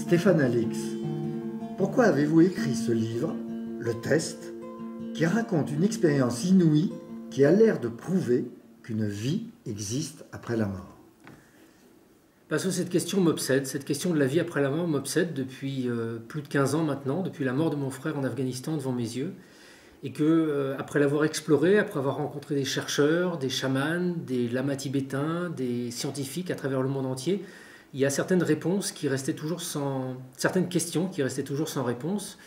Stéphane Alix, pourquoi avez-vous écrit ce livre, Le Test, qui raconte une expérience inouïe qui a l'air de prouver qu'une vie existe après la mort? Parce que cette question m'obsède, cette question de la vie après la mort m'obsède depuis plus de 15 ans maintenant, depuis la mort de mon frère en Afghanistan devant mes yeux. Et que, après l'avoir exploré, après avoir rencontré des chercheurs, des chamans, des lamas tibétains, des scientifiques à travers le monde entier, il y a certaines réponses qui restaient toujours sans, certaines questions qui restaient toujours sans réponse.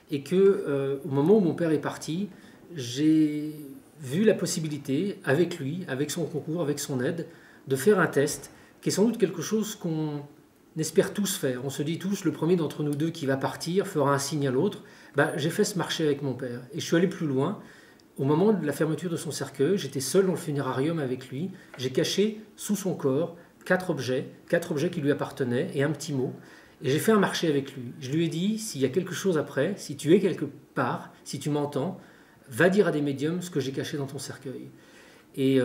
Et que, au moment où mon père est parti, j'ai vu la possibilité, avec lui, avec son concours, avec son aide, de faire un test qui est sans doute quelque chose qu'on espère tous faire. On se dit tous, le premier d'entre nous deux qui va partir fera un signe à l'autre. J'ai fait ce marché avec mon père et je suis allé plus loin. Au moment de la fermeture de son cercueil, j'étais seul dans le funérarium avec lui. J'ai caché sous son corps quatre objets qui lui appartenaient et un petit mot. Et j'ai fait un marché avec lui. Je lui ai dit, s'il y a quelque chose après, si tu es quelque part, si tu m'entends, va dire à des médiums ce que j'ai caché dans ton cercueil. Et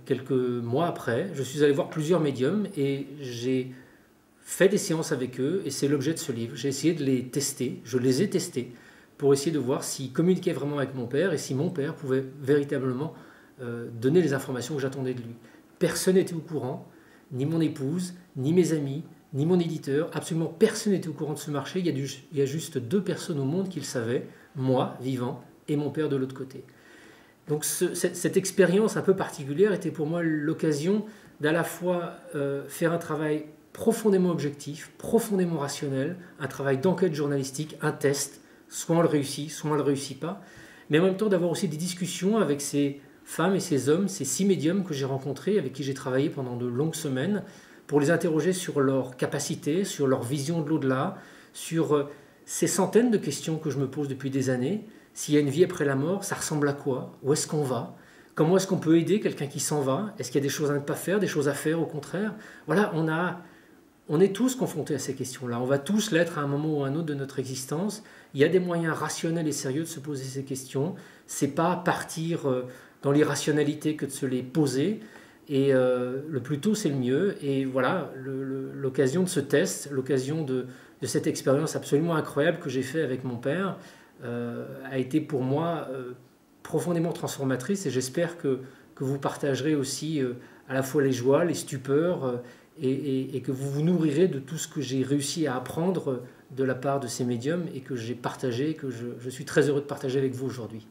quelques mois après, je suis allé voir plusieurs médiums et j'ai fait des séances avec eux et c'est l'objet de ce livre. J'ai essayé de les tester, je les ai testés pour essayer de voir s'ils communiquaient vraiment avec mon père et si mon père pouvait véritablement donner les informations que j'attendais de lui. Personne n'était au courant, ni mon épouse, ni mes amis, ni mon éditeur, absolument personne n'était au courant de ce marché. Il y a juste deux personnes au monde qui le savaient, moi, vivant, et mon père de l'autre côté. Donc cette expérience un peu particulière était pour moi l'occasion d'à la fois faire un travail profondément objectif, profondément rationnel, un travail d'enquête journalistique, un test, soit on le réussit, soit on ne le réussit pas, mais en même temps d'avoir aussi des discussions avec ces femmes et ces hommes, ces 6 médiums que j'ai rencontrés, avec qui j'ai travaillé pendant de longues semaines, pour les interroger sur leurs capacités, sur leur vision de l'au-delà, sur ces centaines de questions que je me pose depuis des années. S'il y a une vie après la mort, ça ressemble à quoi? Où est-ce qu'on va? Comment est-ce qu'on peut aider quelqu'un qui s'en va? Est-ce qu'il y a des choses à ne pas faire, des choses à faire au contraire? Voilà, on est tous confrontés à ces questions-là. On va tous l'être à un moment ou à un autre de notre existence. Il y a des moyens rationnels et sérieux de se poser ces questions. C'est pas partir dans l'irrationalité que de se les poser. Et le plus tôt, c'est le mieux. Et voilà, l'occasion de ce test, l'occasion de cette expérience absolument incroyable que j'ai fait avec mon père a été pour moi profondément transformatrice. Et j'espère que vous partagerez aussi à la fois les joies, les stupeurs, et que vous vous nourrirez de tout ce que j'ai réussi à apprendre de la part de ces médiums et que j'ai partagé, et que je suis très heureux de partager avec vous aujourd'hui.